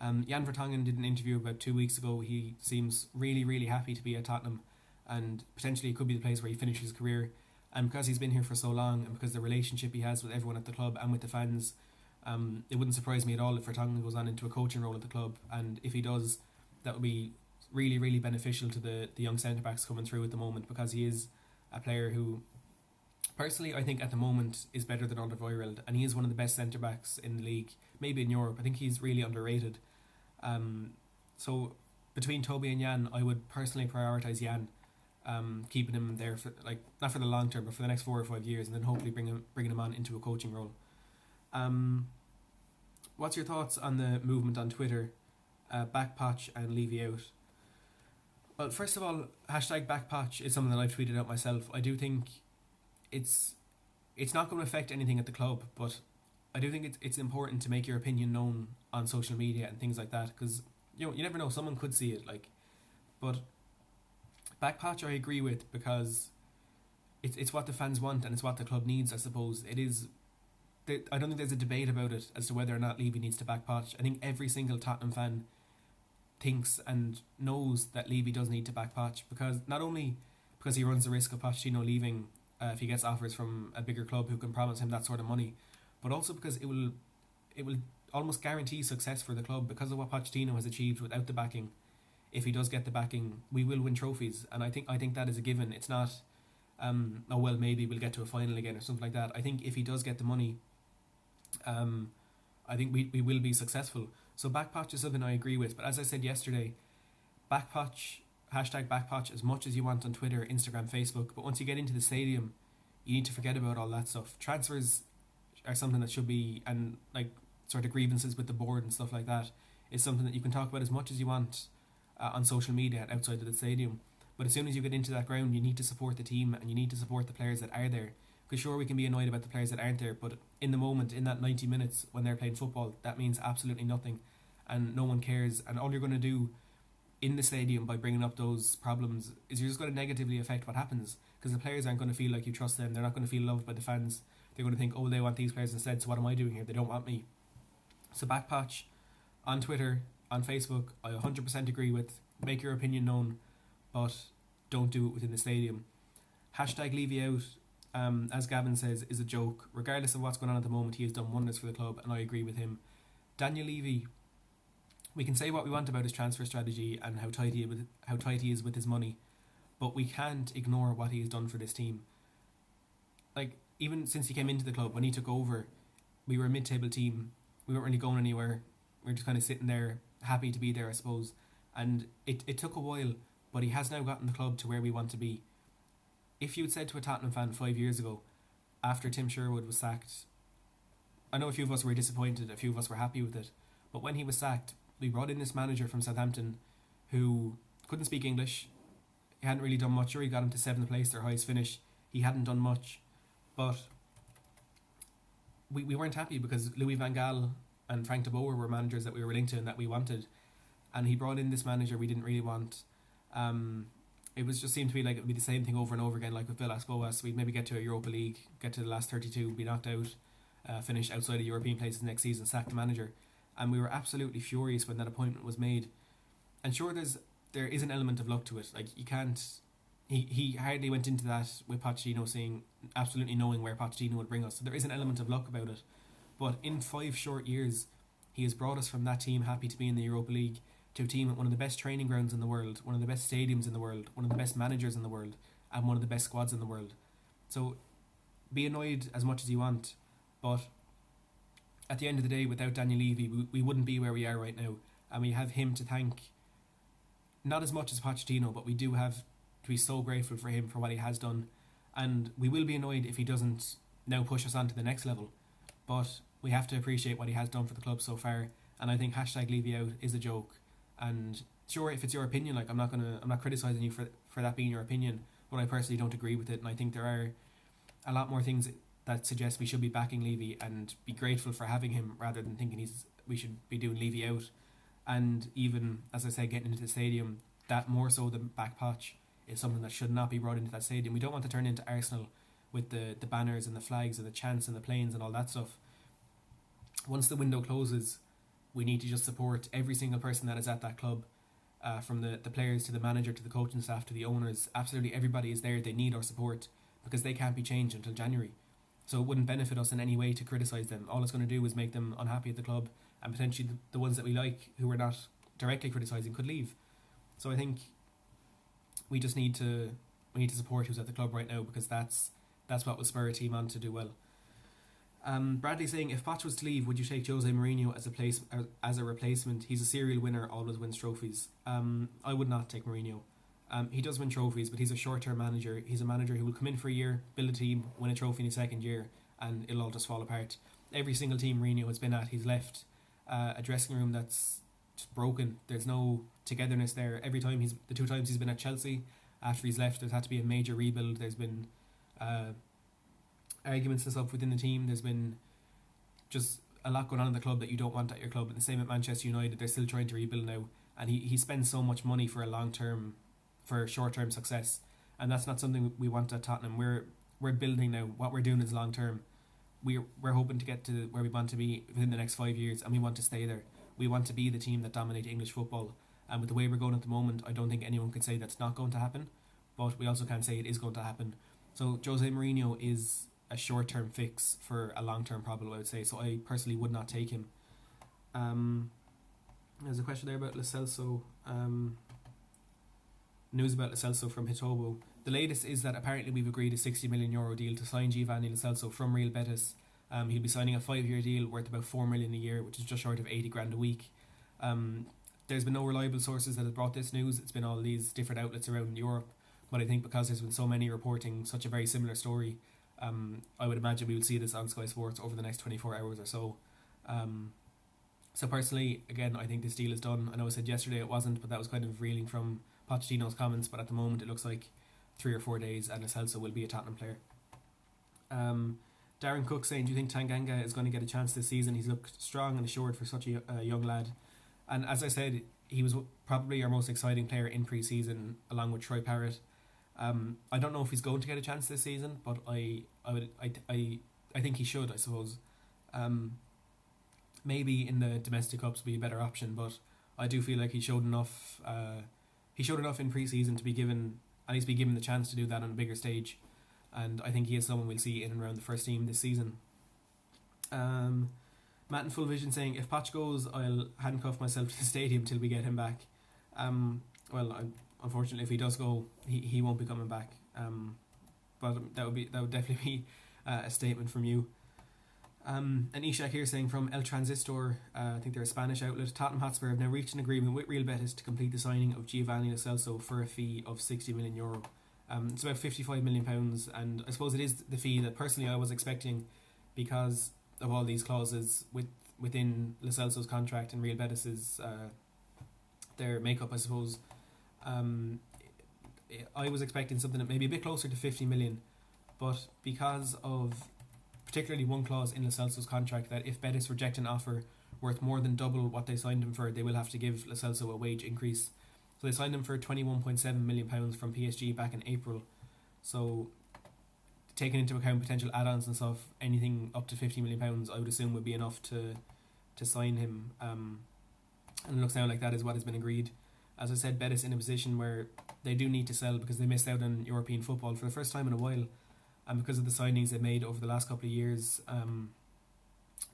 Jan Vertonghen did an interview about 2 weeks ago. He seems really, really happy to be at Tottenham, and potentially it could be the place where he finishes his career. And because he's been here for so long, and because the relationship he has with everyone at the club and with the fans, it wouldn't surprise me at all if Vertonghen goes on into a coaching role at the club. And if he does, that would be really, really beneficial to the young centre-backs coming through at the moment, because he is a player who, personally, I think at the moment is better than Alderweireld, and he is one of the best centre-backs in the league, maybe in Europe. I think he's really underrated. So between Toby and Jan, I would personally prioritise Jan, keeping him there for, like, not for the long term, but for the next 4 or 5 years, and then hopefully bringing him on into a coaching role. What's your thoughts on the movement on Twitter, backpatch and Levy out? Well, first of all, hashtag backpatch is something that I've tweeted out myself. I do think it's not going to affect anything at the club, but I do think it's important to make your opinion known on social media and things like that, because you never know, someone could see it. But backpatch I agree with, because it's what the fans want and it's what the club needs. I suppose it is. I don't think there's a debate about it as to whether or not Levy needs to backpatch. I think every single Tottenham fan thinks and knows that Levy does need to backpatch, because not only because he runs the risk of Pochettino leaving if he gets offers from a bigger club who can promise him that sort of money, but also because it will almost guarantee success for the club because of what Pochettino has achieved without the backing. If he does get the backing, we will win trophies, and I think that is a given. It's not oh well, maybe we'll get to a final again or something like that. I think if he does get the money, I think we will be successful. So backpatch is something I agree with, but as I said yesterday, backpatch, hashtag backpatch as much as you want on Twitter, Instagram, Facebook, but once you get into the stadium, you need to forget about all that stuff. Transfers are something that should be, and like sort of grievances with the board and stuff like that is something that you can talk about as much as you want on social media and outside of the stadium. But as soon as you get into that ground, you need to support the team and you need to support the players that are there. Because sure, we can be annoyed about the players that aren't there, but in the moment, in that 90 minutes when they're playing football, that means absolutely nothing, and no one cares. And all you're going to do in the stadium by bringing up those problems is you're just going to negatively affect what happens, because the players aren't going to feel like you trust them. They're not going to feel loved by the fans. They're going to think, oh, they want these players instead, so what am I doing here? They don't want me. So backpatch on Twitter, on Facebook, I 100% agree with. Make your opinion known, but don't do it within the stadium. Hashtag Levy out, as Gavin says, is a joke. Regardless of what's going on at the moment, he has done wonders for the club, and I agree with him. Daniel Levy, we can say what we want about his transfer strategy and how tight he is with his money, but we can't ignore what he has done for this team. Like, even since he came into the club, when he took over, we were a mid-table team. We weren't really going anywhere. We were just kind of sitting there, happy to be there, I suppose. And it took a while, but he has now gotten the club to where we want to be. If you had said to a Tottenham fan 5 years ago, after Tim Sherwood was sacked, I know a few of us were disappointed, a few of us were happy with it, but when he was sacked, we brought in this manager from Southampton who couldn't speak English. He hadn't really done much. Sure, he got him to 7th place, their highest finish. He hadn't done much, but we weren't happy because Louis van Gaal and Frank de Boer were managers that we were linked to and that we wanted, and he brought in this manager we didn't really want. It was just seemed to be like it would be the same thing over and over again, like with Villas-Boas. We'd maybe get to a Europa League, get to the last 32, be knocked out, finish outside of European places next season, sack the manager. And we were absolutely furious when that appointment was made. And sure, there is an element of luck to it. Like, you can't... He hardly went into that with Pochettino saying, absolutely knowing where Pochettino would bring us. So there is an element of luck about it. But in 5 short years, he has brought us from that team happy to be in the Europa League to a team at one of the best training grounds in the world, one of the best stadiums in the world, one of the best managers in the world, and one of the best squads in the world. So be annoyed as much as you want, but at the end of the day, without Daniel Levy, we wouldn't be where we are right now. And we have him to thank, not as much as Pochettino, but we do have to be so grateful for him for what he has done. And we will be annoyed if he doesn't now push us on to the next level. But we have to appreciate what he has done for the club so far. And I think hashtag Levy out is a joke. And sure, if it's your opinion, like I'm not criticising you for that being your opinion, but I personally don't agree with it. And I think there are a lot more things that suggest we should be backing Levy and be grateful for having him rather than thinking we should be doing Levy out. And even, as I said, getting into the stadium, that more so than back patch is something that should not be brought into that stadium. We don't want to turn into Arsenal with the banners and the flags and the chants and the planes and all that stuff. Once the window closes, we need to just support every single person that is at that club, from the players to the manager to the coaching staff to the owners. Absolutely everybody is there. They need our support because they can't be changed until January. So it wouldn't benefit us in any way to criticise them. All it's going to do is make them unhappy at the club, and potentially the ones that we like, who we're not directly criticising, could leave. So I think we just need to support who's at the club right now, because that's what will spur a team on to do well. Bradley saying, if Poch was to leave, would you take Jose Mourinho as a replacement? He's a serial winner, always wins trophies. I would not take Mourinho. He does win trophies, but he's a short-term manager. He's a manager who will come in for a year, build a team, win a trophy in his second year, and it'll all just fall apart. Every single team Mourinho has been at, he's left a dressing room that's just broken. There's no togetherness there. The 2 times he's been at Chelsea, after he's left, there's had to be a major rebuild. There's been arguments and stuff within the team. There's been just a lot going on in the club that you don't want at your club. And the same at Manchester United. They're still trying to rebuild now, and he spends so much money for short-term success, and that's not something we want at Tottenham. We're building now. What we're doing is long-term. We're hoping to get to where we want to be within the next 5 years, and we want to stay there. We want to be the team that dominate English football, and with the way we're going at the moment, I don't think anyone can say that's not going to happen, but we also can't say it is going to happen. So Jose Mourinho is a short-term fix for a long-term problem, I would say. So I personally would not take him. There's a question there about Lo Celso. News about Lo Celso from Hitobo. The latest is that apparently we've agreed a €60 million deal to sign Giovani Lo Celso from Real Betis. He'll be signing a 5-year deal worth about $4 million a year, which is just short of 80 grand a week. There's been no reliable sources that have brought this news. It's been all these different outlets around Europe, but I think because there's been so many reporting such a very similar story, I would imagine we will see this on Sky Sports over the next 24 hours or so. So personally, again, I think this deal is done. I know I said yesterday it wasn't, but that was kind of reeling from Pochettino's comments, but at the moment it looks like 3 or 4 days and Lo Celso will be a Tottenham player. Darren Cook saying, do you think Tanganga is going to get a chance this season? He's looked strong and assured for such a young lad. And as I said, he was probably our most exciting player in pre-season, along with Troy Parrott. I don't know if he's going to get a chance this season, but I think he should, I suppose. Maybe in the domestic cups be a better option, but I do feel like he showed enough. He showed enough in pre-season to be given the chance to do that on a bigger stage, and I think he is someone we'll see in and around the first team this season. Matt in Full Vision saying, if Poch goes, I'll handcuff myself to the stadium till we get him back. Unfortunately, if he does go, he won't be coming back. But that would definitely be a statement from you. And Ishak here saying from El Transistor, I think they're a Spanish outlet, Tottenham Hotspur have now reached an agreement with Real Betis to complete the signing of Giovani Lo Celso for a fee of €60 million. It's about £55 million, and I suppose it is the fee that personally I was expecting because of all these clauses within Lo Celso's contract and Real Betis's their makeup, I suppose. I was expecting something that maybe a bit closer to 50 million, but because of particularly one clause in Lo Celso's contract that if Betis reject an offer worth more than double what they signed him for, they will have to give Lo Celso a wage increase. So they signed him for £21.7 million from PSG back in April. So taking into account potential add-ons and stuff, anything up to £50 million I would assume would be enough to sign him. And it looks now like that is what has been agreed. As I said, Betis in a position where they do need to sell because they missed out on European football for the first time in a while, and because of the signings they've made over the last couple of years,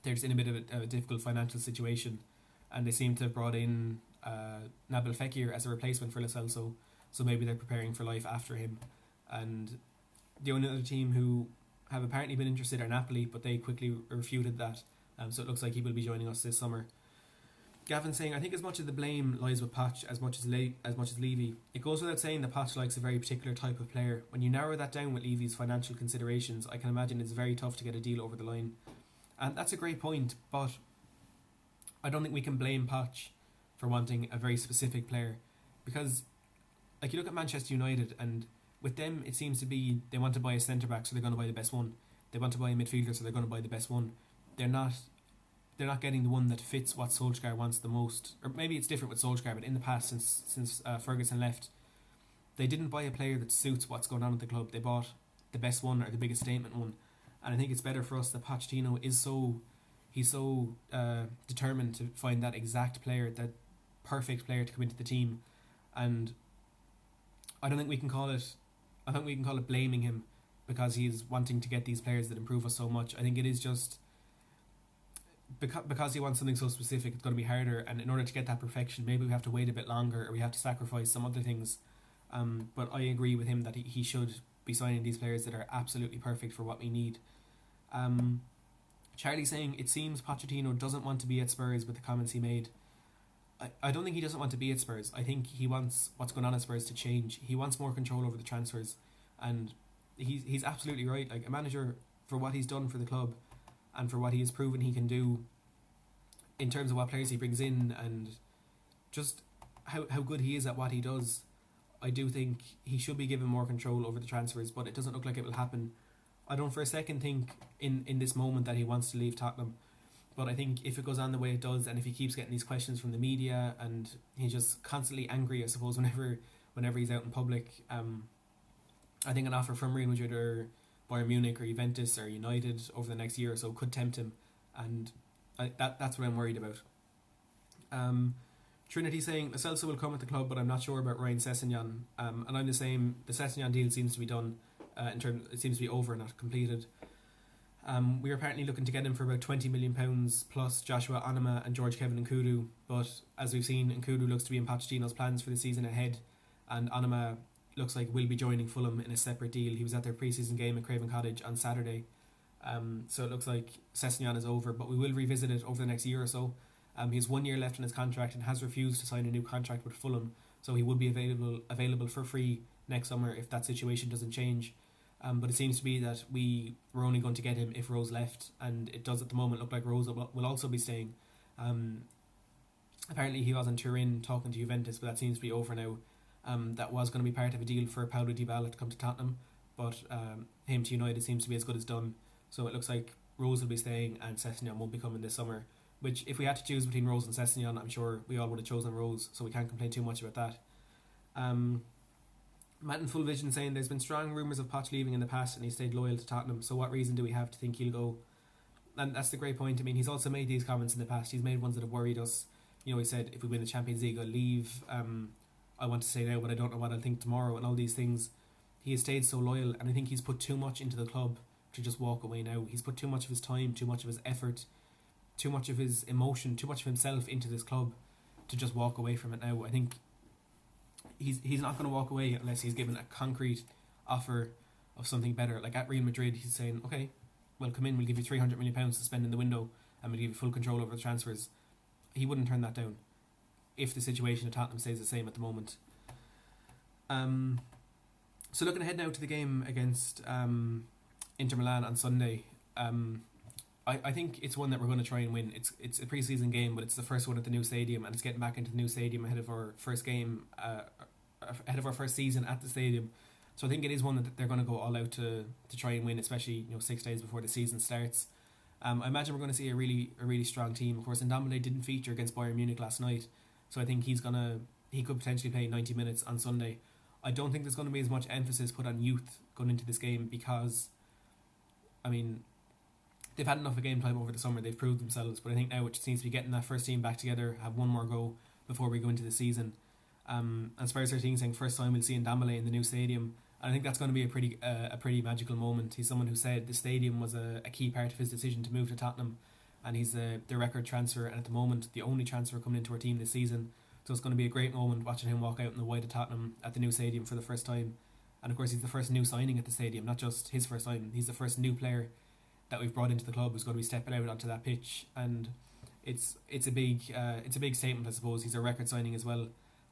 they're just in a bit of a difficult financial situation, and they seem to have brought in Nabil Fekir as a replacement for Lo Celso, so maybe they're preparing for life after him. And the only other team who have apparently been interested are Napoli, but they quickly refuted that, so it looks like he will be joining us this summer. Gavin saying, I think as much of the blame lies with Poch as much as Levy. It goes without saying that Poch likes a very particular type of player. When you narrow that down with Levy's financial considerations, I can imagine it's very tough to get a deal over the line. And that's a great point, but I don't think we can blame Poch for wanting a very specific player, because like you look at Manchester United, and with them it seems to be they want to buy a centre back, so they're going to buy the best one. They want to buy a midfielder, so they're going to buy the best one. They're not they're not getting the one that fits what Solskjaer wants the most. Or maybe it's different with Solskjaer, but in the past, since Ferguson left, they didn't buy a player that suits what's going on at the club. They bought the best one or the biggest statement one. And I think it's better for us that Pochettino he's so determined to find that exact player, that perfect player to come into the team. And I don't think we can call it blaming him because he's wanting to get these players that improve us so much. I think it is just because he wants something so specific, it's going to be harder, and in order to get that perfection, maybe we have to wait a bit longer, or we have to sacrifice some other things. But I agree with him that he should be signing these players that are absolutely perfect for what we need. Charlie's saying it seems Pochettino doesn't want to be at Spurs with the comments he made. I don't think he doesn't want to be at Spurs. I think he wants what's going on at Spurs to change. He wants more control over the transfers, and he's absolutely right. Like, a manager, for what he's done for the club and for what he has proven he can do in terms of what players he brings in and just how good he is at what he does, I do think he should be given more control over the transfers, but it doesn't look like it will happen. I don't for a second think in this moment that he wants to leave Tottenham, but I think if it goes on the way it does, and if he keeps getting these questions from the media and he's just constantly angry, I suppose, whenever he's out in public, I think an offer from Real Madrid or Bayern Munich or Juventus or United over the next year or so could tempt him, and that's what I'm worried about. Trinity saying Lo Celso will come at the club, but I'm not sure about Ryan Sessegnon. And I'm the same. The Sessegnon deal seems to be done. It seems to be over, not completed. We are apparently looking to get him for about £20 million plus Joshua Onuma and George Kevin Nkudu. But as we've seen, Nkudu looks to be in Pochettino's plans for the season ahead, and Onuma looks like will be joining Fulham in a separate deal. He was at their pre-season game at Craven Cottage on Saturday. So it looks like Sessegnon is over, but we will revisit it over the next year or so. He has 1 year left in his contract and has refused to sign a new contract with Fulham, so he would be available for free next summer if that situation doesn't change. But it seems to be that we were only going to get him if Rose left, and it does at the moment look like Rose will also be staying. Apparently he was in Turin talking to Juventus, but that seems to be over now. That was going to be part of a deal for Paulo Dybala to come to Tottenham, but him to United seems to be as good as done. So it looks like Rose will be staying and Sessegnon won't be coming this summer, which if we had to choose between Rose and Sessegnon, I'm sure we all would have chosen Rose, so we can't complain too much about that. Matt in Full Vision saying there's been strong rumours of Poch leaving in the past and he stayed loyal to Tottenham, so what reason do we have to think he'll go? And that's the great point. I mean, he's also made these comments in the past. He's made ones that have worried us. You know, he said, if we win the Champions League, I'll leave. I want to say now, but I don't know what I'll think tomorrow, and all these things. He has stayed so loyal, and I think he's put too much into the club to just walk away now. He's put too much of his time, too much of his effort, too much of his emotion, too much of himself into this club to just walk away from it now. I think he's not going to walk away unless he's given a concrete offer of something better. Like at Real Madrid, he's saying, okay, well, come in, we'll give you £300 million to spend in the window and we'll give you full control over the transfers. He wouldn't turn that down if the situation at Tottenham stays the same at the moment. So looking ahead now to the game against Inter Milan on Sunday, I think it's one that we're going to try and win. It's a pre-season game, but it's the first one at the new stadium, and it's getting back into the new stadium ahead of our first game, ahead of our first season at the stadium. So I think it is one that they're going to go all out to try and win, especially 6 days before the season starts. I imagine we're going to see a really strong team. Of course, Ndombele didn't feature against Bayern Munich last night, so I think he could potentially play 90 minutes on Sunday. I don't think there's going to be as much emphasis put on youth going into this game because, I mean, they've had enough of game time over the summer. They've proved themselves, but I think now it seems to be getting that first team back together, have one more go before we go into the season. And Spurs 13 saying first time we'll see Ndombele in the new stadium. And I think that's going to be a pretty magical moment. He's someone who said the stadium was a key part of his decision to move to Tottenham, and he's the record transfer, and at the moment the only transfer coming into our team this season. So it's going to be a great moment watching him walk out in the white of Tottenham at the new stadium for the first time. And of course he's the first new signing at the stadium, not just his first time. He's the first new player that we've brought into the club who's going to be stepping out onto that pitch, and it's a big statement, I suppose. He's a record signing as well,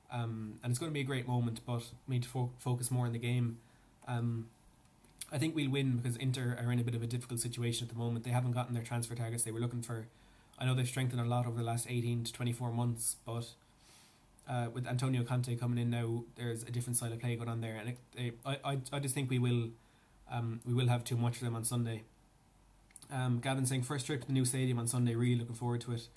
and it's going to be a great moment. But we need to focus more on the game. I think we'll win because Inter are in a bit of a difficult situation at the moment. They haven't gotten their transfer targets they were looking for. I know they've strengthened a lot over the last 18 to 24 months, but with Antonio Conte coming in now, there's a different style of play going on there, and I just think we will have too much for them on Sunday. Gavin saying first trip to the new stadium on Sunday. Really looking forward to it.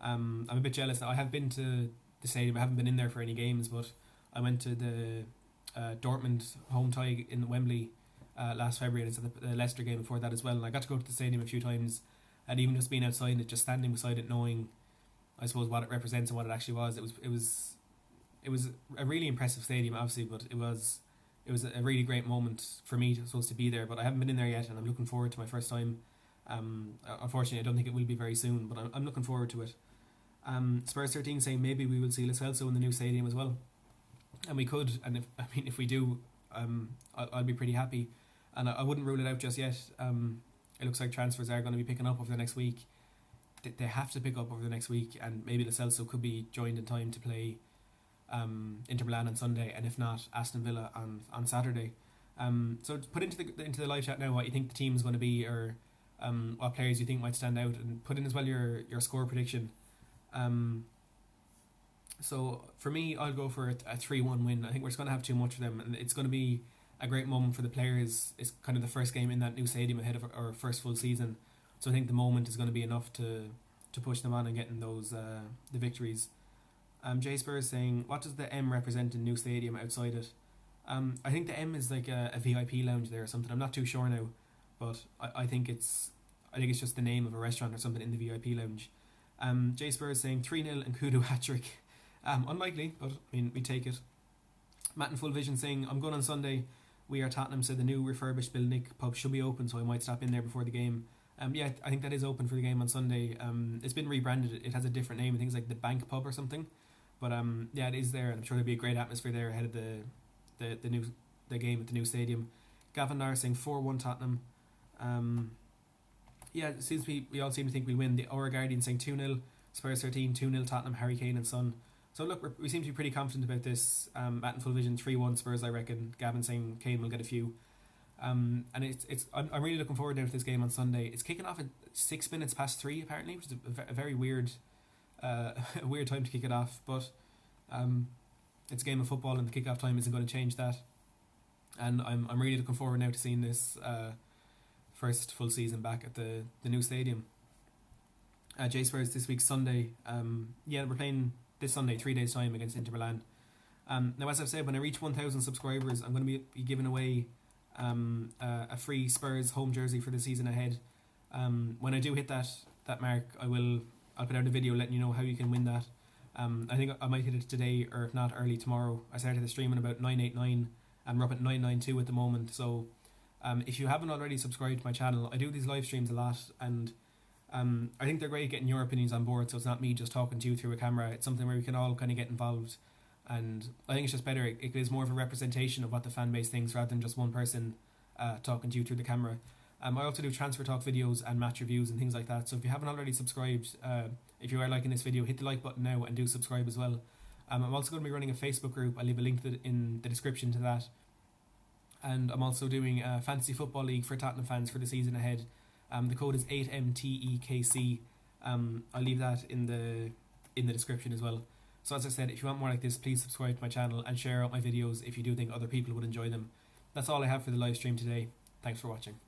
I'm a bit jealous that I have been to the stadium. I haven't been in there for any games, but I went to the Dortmund home tie in Wembley last February, and it's the Leicester game before that as well. And I got to go to the stadium a few times, and even just being outside it, just standing beside it, knowing, I suppose, what it represents and what it actually was. It was a really impressive stadium, obviously, but it was a really great moment for me to be there. But I haven't been in there yet, and I'm looking forward to my first time. Unfortunately, I don't think it will be very soon, but I'm looking forward to it. Spurs 13 saying maybe we will see Lo Celso in the new stadium as well, and we could. And if we do, I'll be pretty happy, and I wouldn't rule it out just yet. It looks like transfers are going to be picking up over the next week. They have to pick up over the next week, and maybe Lo Celso could be joined in time to play Inter Milan on Sunday, and if not, Aston Villa on Saturday. So put into the live chat now what you think the team is going to be, or what players you think might stand out, and put in as well your score prediction. So for me, I'll go for a 3-1 win. I think we're just going to have too much for them, and it's going to be a great moment for the players. It's kind of the first game in that new stadium ahead of our first full season, so I think the moment is going to be enough to push them on and getting those the victories. Jay Spurs saying, what does the M represent in new stadium outside it? I think the M is like a VIP lounge there or something. I'm not too sure now, but I think it's just the name of a restaurant or something in the VIP lounge. Jay Spurs saying 3-0 and Kudu hat-trick. Unlikely, but I mean, we take it. Matt in Full Vision saying, I'm going on Sunday. We are Tottenham, so the new refurbished Bill Nick pub should be open, so I might stop in there before the game. Yeah, I think that is open for the game on Sunday. It's been rebranded. It has a different name. I think it's like the Bank Pub or something. But yeah, it is there, and I'm sure there'll be a great atmosphere there ahead of the game at the new stadium. Gavin Nair saying 4-1 Tottenham. Yeah, it seems we all seem to think we'll win. The Aura Guardian saying 2-0, Spurs 13, 2-0 Tottenham, Harry Kane and Son. So look, we seem to be pretty confident about this. Matt in Full Vision 3-1 Spurs, I reckon. Gavin saying Kane will get a few. And I'm really looking forward now to this game on Sunday. It's kicking off at 6 minutes past 3 apparently, which is a very weird a weird time to kick it off, but it's a game of football and the kick-off time isn't going to change that. And I'm really looking forward now to seeing this first full season back at the new stadium. J Spurs this week Sunday. Yeah, we're playing this Sunday, 3 days time, against Inter Milan. Now, as I've said, when I reach 1,000 subscribers, I'm going to be giving away a free Spurs home jersey for the season ahead. When I do hit that mark, I'll put out a video letting you know how you can win that. I think I might hit it today, or if not, early tomorrow. I started the stream at about 989, and we're up at 992 at the moment. So if you haven't already subscribed to my channel, I do these live streams a lot, and I think they're great getting your opinions on board, so it's not me just talking to you through a camera. It's something where we can all kind of get involved, and I think it's just better. It is more of a representation of what the fan base thinks rather than just one person talking to you through the camera. I also do transfer talk videos and match reviews and things like that, so if you haven't already subscribed, if you are liking this video, hit the like button now and do subscribe as well. I'm also going to be running a Facebook group. I'll leave a link in the description to that. And I'm also doing a fantasy football league for Tottenham fans for the season ahead. The code is 8MTEKC. I'll leave that in the description as well. So as I said, if you want more like this, please subscribe to my channel and share out my videos if you do think other people would enjoy them. That's all I have for the live stream today. Thanks for watching.